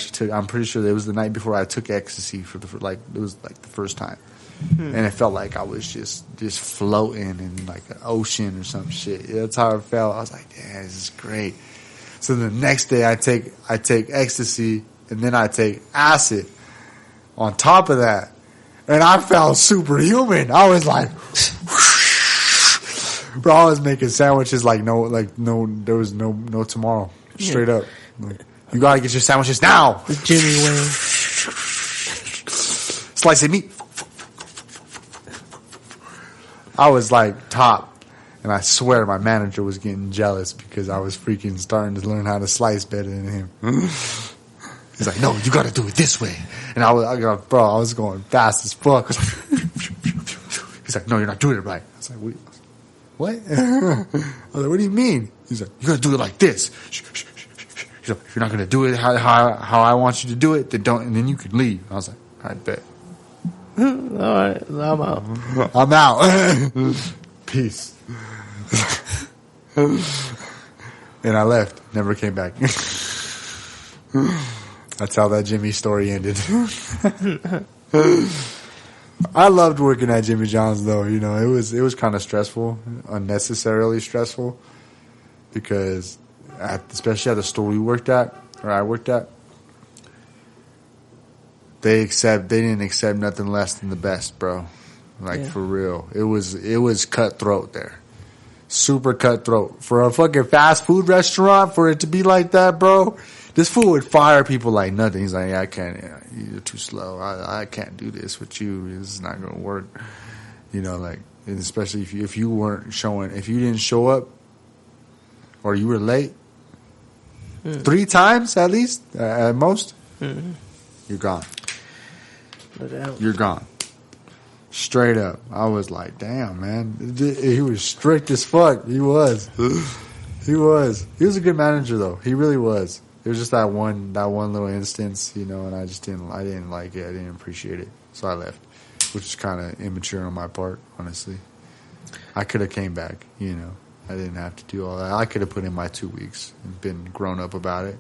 pretty sure it was the night before I took ecstasy it was the first time. And it felt like I was just floating in like an ocean or some shit. That's how it felt. I was like, yeah, this is great. So the next day I take ecstasy and then I take acid on top of that. And I felt superhuman. I was like, bro, I was making sandwiches there was no tomorrow. Straight up. You gotta get your sandwiches now. The Jimmy way. Slice of meat. I was like top. And I swear my manager was getting jealous because I was freaking starting to learn how to slice better than him. He's like, no, you got to do it this way. And I was going fast as fuck. He's like, no, you're not doing it right. I was like, what? I was like, what do you mean? He's like, you got to do it like this. He's like, if you're not going to do it how I want you to do it, then don't, and then you can leave. I was like, I bet. All right, I'm out. I'm out. Peace. And I left. Never came back. That's how that Jimmy story ended. I loved working at Jimmy John's though. You know, it was kind of stressful, unnecessarily stressful, because especially at the store I worked at, they didn't accept nothing less than the best, bro. Like for real. It was cutthroat there. Super cutthroat. For a fucking fast food restaurant, for it to be like that, bro, this fool would fire people like nothing. He's like, yeah, I can't, you're too slow. I can't do this with you. This is not going to work. You know, like, and especially if you weren't showing, if you didn't show up or you were late 3 times at least, at most, you're gone. You're gone. Straight up. I was like, damn, man. He was strict as fuck. He was. He was a good manager though. He really was. It was just that one little instance, you know, and I didn't like it. I didn't appreciate it. So I left, which is kind of immature on my part, honestly. I could have came back, you know. I didn't have to do all that. I could have put in my 2 weeks and been grown up about it,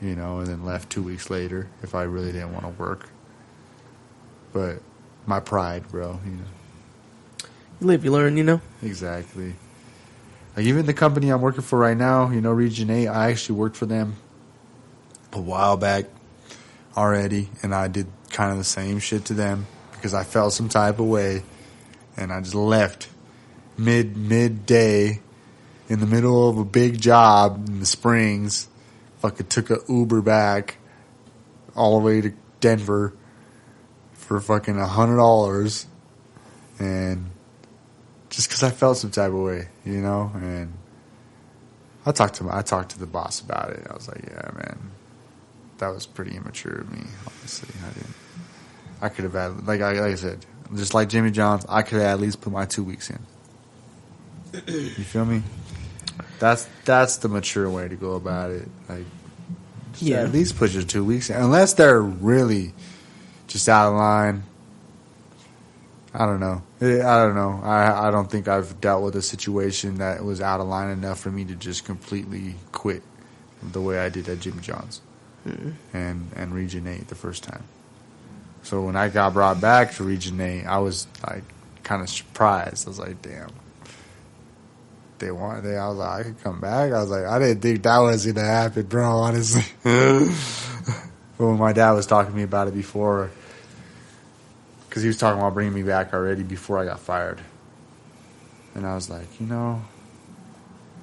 you know, and then left 2 weeks later if I really didn't want to work. But my pride, bro, you know. You live, you learn, you know. Exactly. Like even the company I'm working for right now, you know, Region 8, I actually worked for them a while back already, and I did kind of the same shit to them because I felt some type of way, and I just left midday in the middle of a big job in the Springs. Fucking took a Uber back all the way to Denver for fucking $100, and just because I felt some type of way, you know. And I talked to the boss about it. I was like, yeah, man, that was pretty immature of me, honestly. I could have had, like I said, just like Jimmy John's, I could have at least put my 2 weeks in. You feel me? That's the mature way to go about it. Like, at least put your 2 weeks in, unless they're really just out of line. I don't know. I don't think I've dealt with a situation that was out of line enough for me to just completely quit the way I did at Jimmy John's and Region 8 the first time. So when I got brought back to Region 8, I was like kind of surprised. I was like, damn. I was like, I could come back. I was like, I didn't think that was gonna happen, bro, honestly. But when my dad was talking to me about it before, because he was talking about bringing me back already before I got fired, and I was like, you know,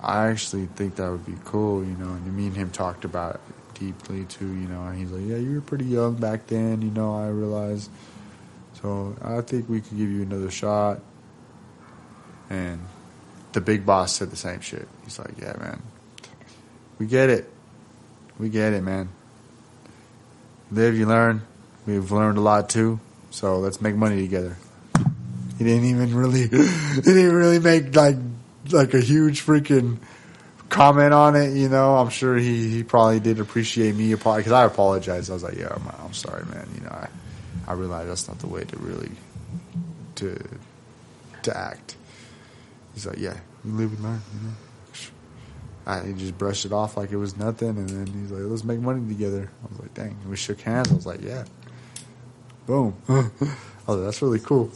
I actually think that would be cool, you know. And me and him talked about it deeply too, you know. And he's like, yeah, you were pretty young back then, you know. I realized, so I think we could give you another shot. And the big boss said the same shit. He's like, yeah, man, we get it, man. Live, you learn. We've learned a lot too, so let's make money together. He didn't really make like a huge freaking comment on it, you know. I'm sure he probably did appreciate me because I apologized. I was like, yeah, I'm sorry, man. You know, I realized that's not the way to really to act. He's like, yeah, you live and learn, you know. He just brushed it off like it was nothing, and then he's like, let's make money together. I was like, dang. And we shook hands. I was like, yeah. Boom. I was like, that's really cool.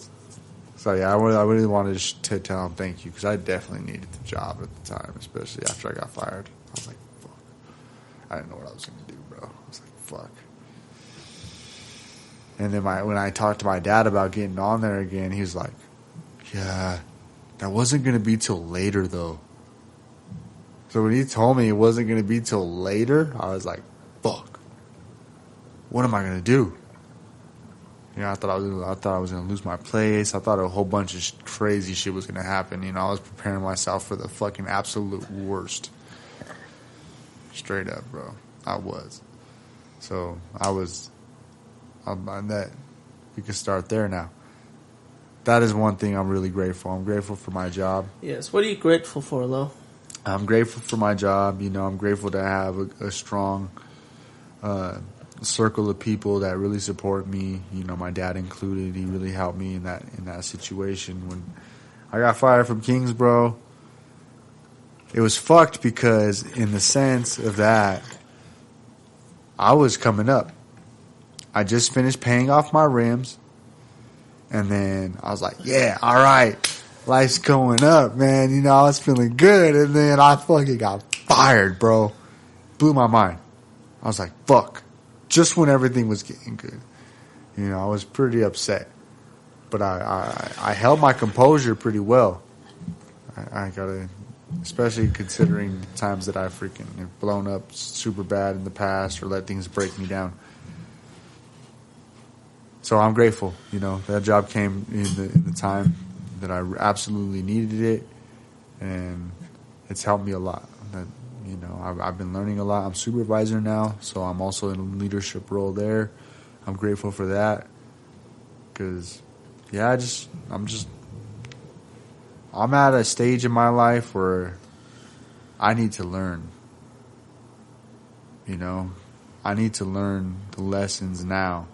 So, yeah, I really wanted to tell him thank you because I definitely needed the job at the time, especially after I got fired. I was like, fuck. I didn't know what I was going to do, bro. I was like, fuck. And then when I talked to my dad about getting on there again, he was like, yeah, that wasn't going to be till later, though. So when he told me it wasn't going to be till later, I was like, fuck. What am I going to do? You know, I thought I was gonna lose my place. I thought a whole bunch of crazy shit was gonna happen. You know, I was preparing myself for the fucking absolute worst. Straight up, bro. I was. So that we can start there now. That is one thing I'm really grateful. I'm grateful for my job. Yes. What are you grateful for, Lo? I'm grateful for my job. You know, I'm grateful to have a strong circle of people that really support me. You know, my dad included. He really helped me in that situation. When I got fired from Kings, bro, it was fucked because in the sense of that, I was coming up. I just finished paying off my rims. And then I was like, yeah, all right. Life's going up, man. You know, I was feeling good. And then I fucking got fired, bro. Blew my mind. I was like, fuck. Just when everything was getting good. You know, I was pretty upset. But I held my composure pretty well. I gotta, especially considering the times that I freaking have blown up super bad in the past or let things break me down. So I'm grateful, you know, that job came in the time that I absolutely needed it, and it's helped me a lot. That, you know, I've been learning a lot. I'm supervisor now, so I'm also in a leadership role there. I'm grateful for that because, yeah, I'm at a stage in my life where I need to learn. You know, I need to learn the lessons now.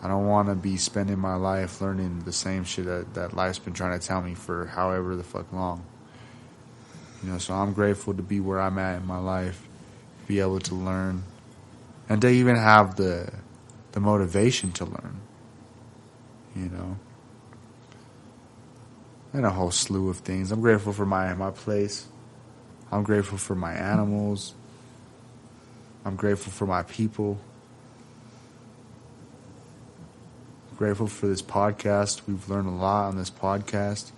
I don't want to be spending my life learning the same shit that life's been trying to tell me for however the fuck long. You know, so I'm grateful to be where I'm at in my life, be able to learn, and to even have the motivation to learn. You know, and a whole slew of things. I'm grateful for my place. I'm grateful for my animals. I'm grateful for my people. Grateful for this podcast. We've learned a lot on this podcast.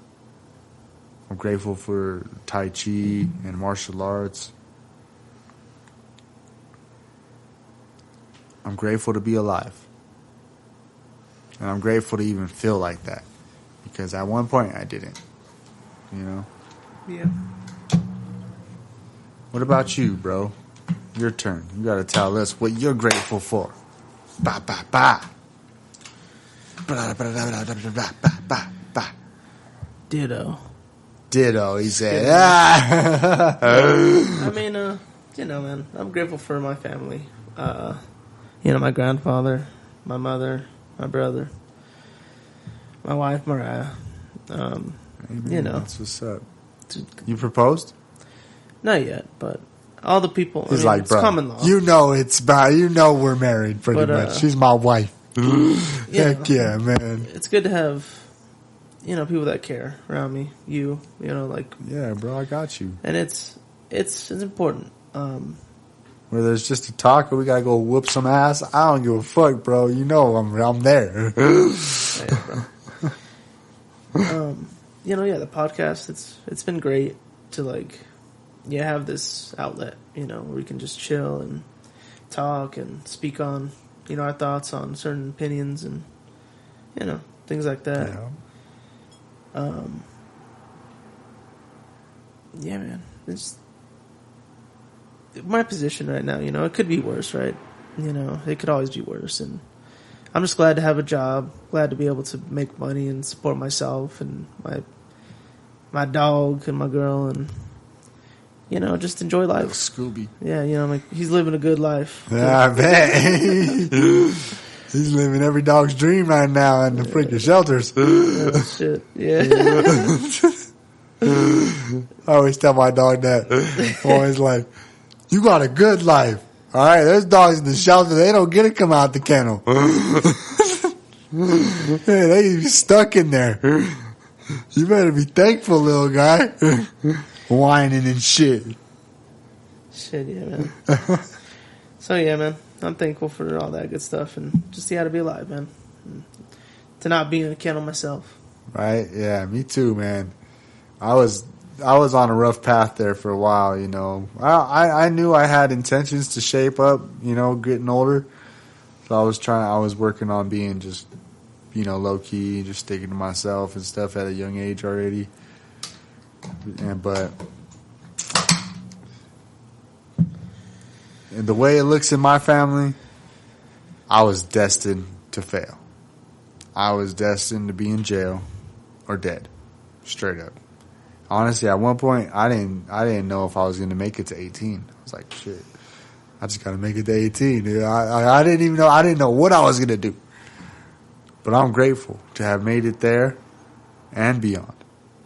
I'm grateful for Tai Chi and martial arts. I'm grateful to be alive. And I'm grateful to even feel like that. Because at one point I didn't. You know? Yeah. What about you, bro? Your turn. You gotta tell us what you're grateful for. Ba ba ba. Ditto, he said. I mean, you know, man, I'm grateful for my family. You know, my grandfather, my mother, my brother, my wife, Mariah. You know. That's what's up. You proposed? Not yet, but all the people. He's like, bro, common law. You know we're married pretty much. She's my wife. Heck yeah, man. It's good to have, you know, people that care around me. You know, like. Yeah, bro, I got you. And it's important. Where there's just a talk or we gotta go whoop some ass, I don't give a fuck, bro. You know I'm there. Yeah, bro. You know, yeah, the podcast, it's been great to like, yeah, have this outlet, you know, where we can just chill and talk and speak on, you know, our thoughts on certain opinions and, you know, things like that. Yeah, yeah, man. It's my position right now, you know, it could be worse, right? You know, it could always be worse. And I'm just glad to have a job, glad to be able to make money and support myself and my dog and my girl and, you know, just enjoy life. Scooby. Yeah, you know, like he's living a good life. Yeah, I bet. He's living every dog's dream right now in the freaking shelters. Oh, shit. Yeah. I always tell my dog that. I'm always like, you got a good life. All right, there's dogs in the shelter. They don't get to come out the kennel. Hey, they be stuck in there. You better be thankful, little guy. Whining and shit. Shit, yeah, man. So, yeah, man. I'm thankful for all that good stuff and just see how to be alive, man. And to not be in a kennel myself. Right? Yeah, me too, man. I was on a rough path there for a while, you know. I knew I had intentions to shape up, you know, getting older. So I was working on being just low key, just sticking to myself and stuff at a young age already. But the way it looks in my family, I was destined to fail. I was destined to be in jail or dead, straight up. Honestly, at one point, I didn't know if I was going to make it to 18. I was like, shit, I just got to make it to 18, dude. I didn't know what I was going to do. But I'm grateful to have made it there and beyond.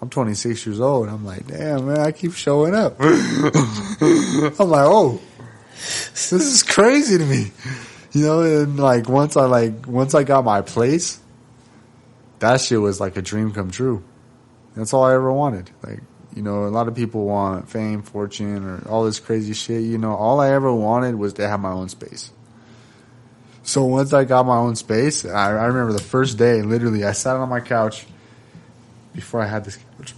I'm 26 years old. And I'm like, damn, man, I keep showing up. I'm like, oh, this is crazy to me. And like once I got my place, that shit was like a dream come true. That's all I ever wanted. Like, a lot of people want fame, fortune, or all this crazy shit. All I ever wanted was to have my own space. So once I got my own space, I remember the first day, literally, I sat on my couch before I had this couch.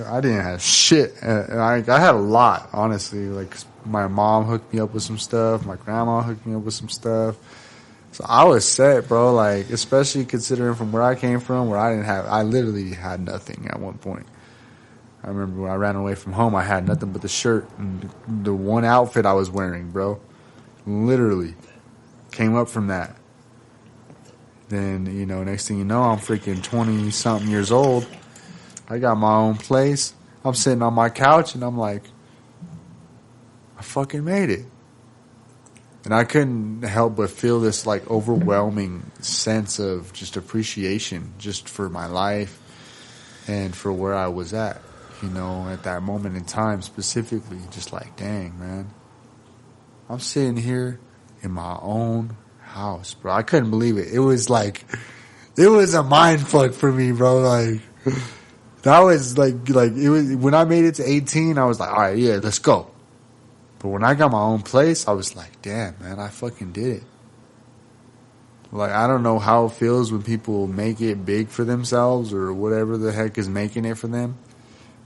I didn't have shit. And I had a lot, honestly. Like, my mom hooked me up with some stuff. My grandma hooked me up with some stuff. So I was set, bro. Like, especially considering from where I came from, where I literally had nothing at one point. I remember when I ran away from home, I had nothing but the shirt and the one outfit I was wearing, bro. Literally. Came up from that. Then, next thing you know, I'm freaking 20-something years old. I got my own place. I'm sitting on my couch, and I'm like, I fucking made it. And I couldn't help but feel this, like, overwhelming sense of just appreciation just for my life and for where I was at, at that moment in time specifically. Just like, dang, man. I'm sitting here in my own house, bro. I couldn't believe it. It was a mind fuck for me, bro. Like, that was like it was when I made it to 18, I was like, all right, yeah, let's go. But when I got my own place, I was like, damn, man, I fucking did it. Like, I don't know how it feels when people make it big for themselves or whatever the heck is making it for them.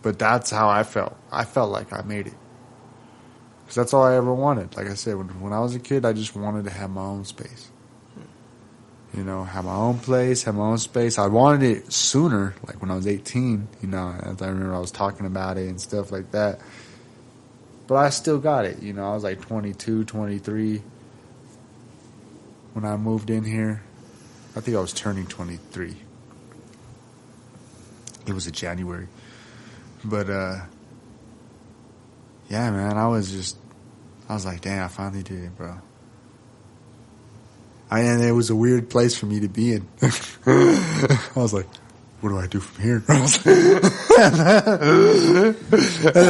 But that's how I felt. I felt like I made it. Because that's all I ever wanted. Like I said, when I was a kid, I just wanted to have my own space. Have my own place, have my own space. I wanted it sooner, like when I was 18. I remember I was talking about it and stuff like that. But I still got it. I was like 22, 23 when I moved in here. I think I was turning 23. It was in January. But, yeah, man, I was like, damn, I finally did it, bro. And it was a weird place for me to be in. I was like, what do I do from here? And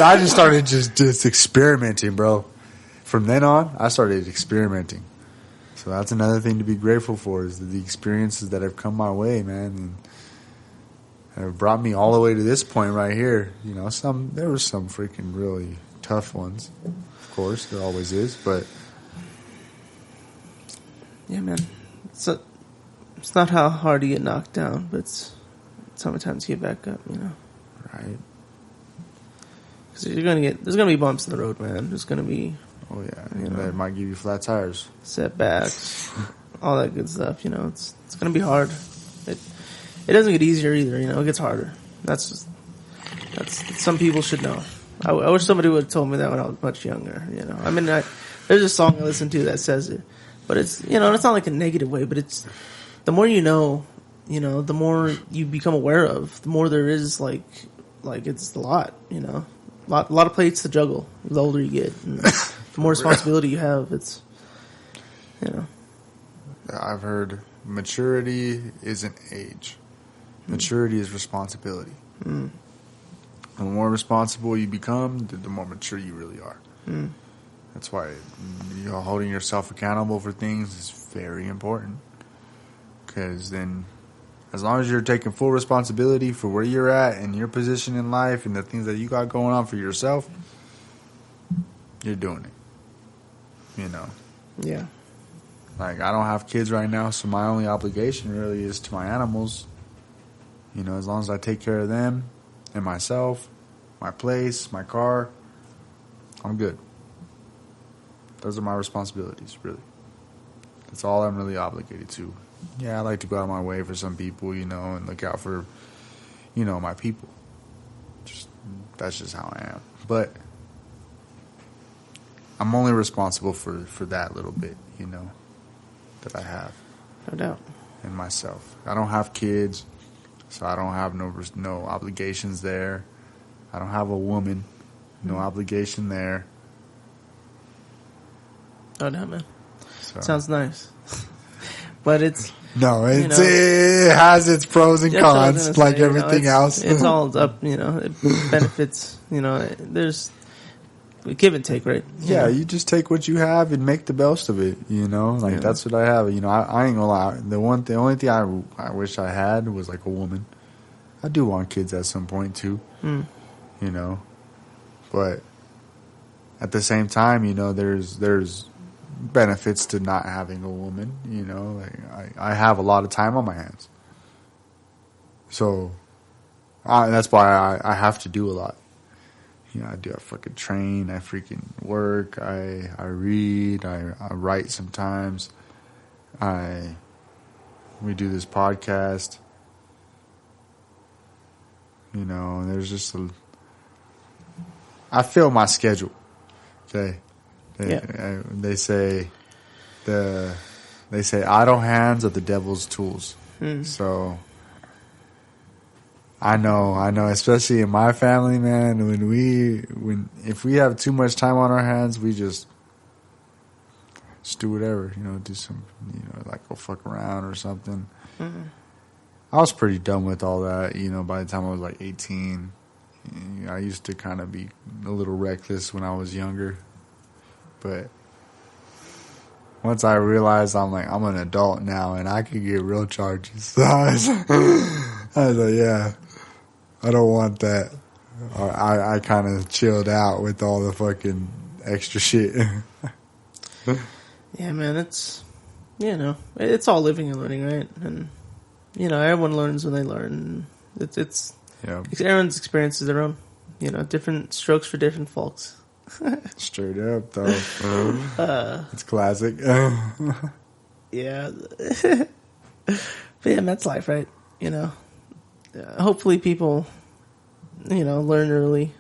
I just started just experimenting, bro. From then on, I started experimenting. So that's another thing to be grateful for, is the experiences that have come my way, man. And have brought me all the way to this point right here. There were some freaking really tough ones. Of course, there always is, but yeah, man. It's not how hard you get knocked down, but it's how many times you get back up, Right. Because there's gonna be bumps in the road, man. There's gonna be, oh yeah, that might give you flat tires, setbacks, all that good stuff. It's gonna be hard. It doesn't get easier either. It gets harder. That's some people should know. I wish somebody would have told me that when I was much younger. I mean, there's a song I listen to that says it, but it's it's not like a negative way, but it's the more the more you become aware of, the more there is like it's a lot, a lot of plates to juggle. The older you get, and the more responsibility you have, it's I've heard maturity isn't age. Maturity is responsibility. Mm. The more responsible you become, the more mature you really are. Mm. That's why holding yourself accountable for things is very important. Because then, as long as you're taking full responsibility for where you're at and your position in life and the things that you got going on for yourself, you're doing it. Yeah. Like, I don't have kids right now, so my only obligation really is to my animals. As long as I take care of them and myself, my place, my car, I'm good. Those are my responsibilities, really. That's all I'm really obligated to. Yeah, I like to go out of my way for some people, and look out for, my people. That's just how I am. But I'm only responsible for that little bit, that I have. No doubt. And myself. I don't have kids, so I don't have no obligations there. I don't have a woman, no obligation there. No doubt, man. So. Sounds nice. But it's... No, it has its pros and cons, like everything else. It's all up, it benefits, there's give and take, right? Yeah, you just take what you have and make the best of it, that's what I have. I ain't gonna lie. The only thing I wish I had was like a woman. I do want kids at some point too, but at the same time, there's benefits to not having a woman, I have a lot of time on my hands, so that's why I have to do a lot. I do. I fucking train. I freaking work. I read. I write sometimes. We do this podcast. There's just I fill my schedule. Okay. They say idle hands are the devil's tools. So I know, especially in my family, man, if we have too much time on our hands, we just do whatever, do some, like go fuck around or something. Mm-hmm. I was pretty done with all that, by the time I was like 18. I used to kind of be a little reckless when I was younger. But once I realized I'm an adult now and I could get real charges. So I was like, yeah, I don't want that. I kind of chilled out with all the fucking extra shit. Yeah, man, it's all living and learning, right? And, everyone learns when they learn. It's everyone's experience is their own. Different strokes for different folks. Straight up, though. It's classic. Yeah. But yeah, that's life, right? Hopefully people, learn early,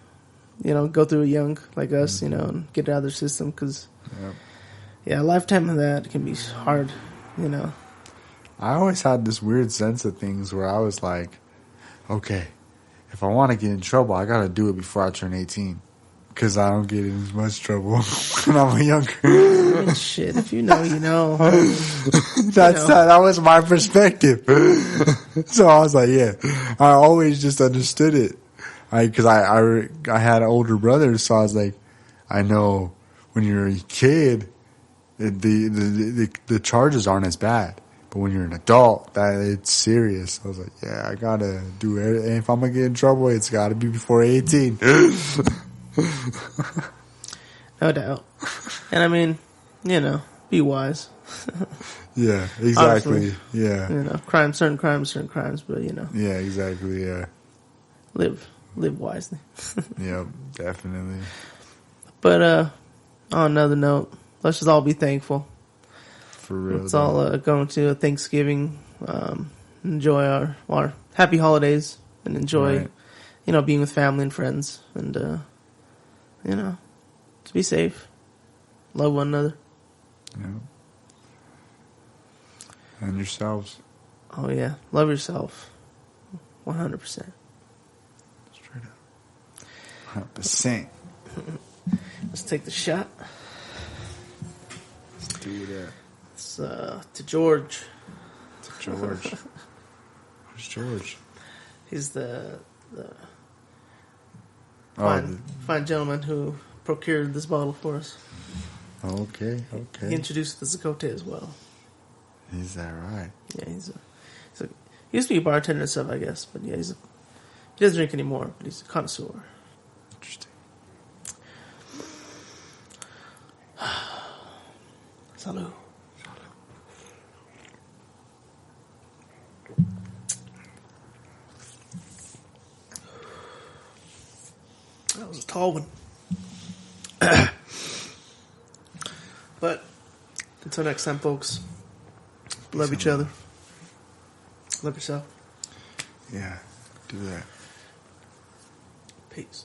go through it young like us, and get it out of their system because, a lifetime of that can be hard, I always had this weird sense of things where I was like, okay, if I want to get in trouble, I got to do it before I turn 18. Because I don't get in as much trouble when I'm younger. Shit, if you know, you know. That was my perspective. So I was like, yeah. I always just understood it. Because I had older brothers, so I was like, I know when you're a kid, the charges aren't as bad. But when you're an adult, it's serious. I was like, yeah, I gotta do it. And if I'm gonna get in trouble, it's gotta be before 18. No doubt. And I mean, be wise. Yeah, exactly. Honestly, yeah. certain crimes, but Yeah, exactly, yeah. Live wisely. Yep, definitely. But on another note, let's just all be thankful. For real. Let's all going to Thanksgiving, enjoy our happy holidays and enjoy, being with family and friends and to be safe, love one another. Yeah. And yourselves. Oh yeah, love yourself, 100%. Straight up, 100%. Let's take the shot. Let's do that. It's to George. To George. Who's George? He's the fine gentleman who procured this bottle for us. Okay. He introduced the Zacote as well. Is that right? Yeah, he used to be a bartender and stuff, I guess, but yeah, he doesn't drink anymore, but he's a connoisseur. Interesting. Salud. That was a tall one. But until next time, folks, Love each other. Love yourself. Yeah, do that. Peace.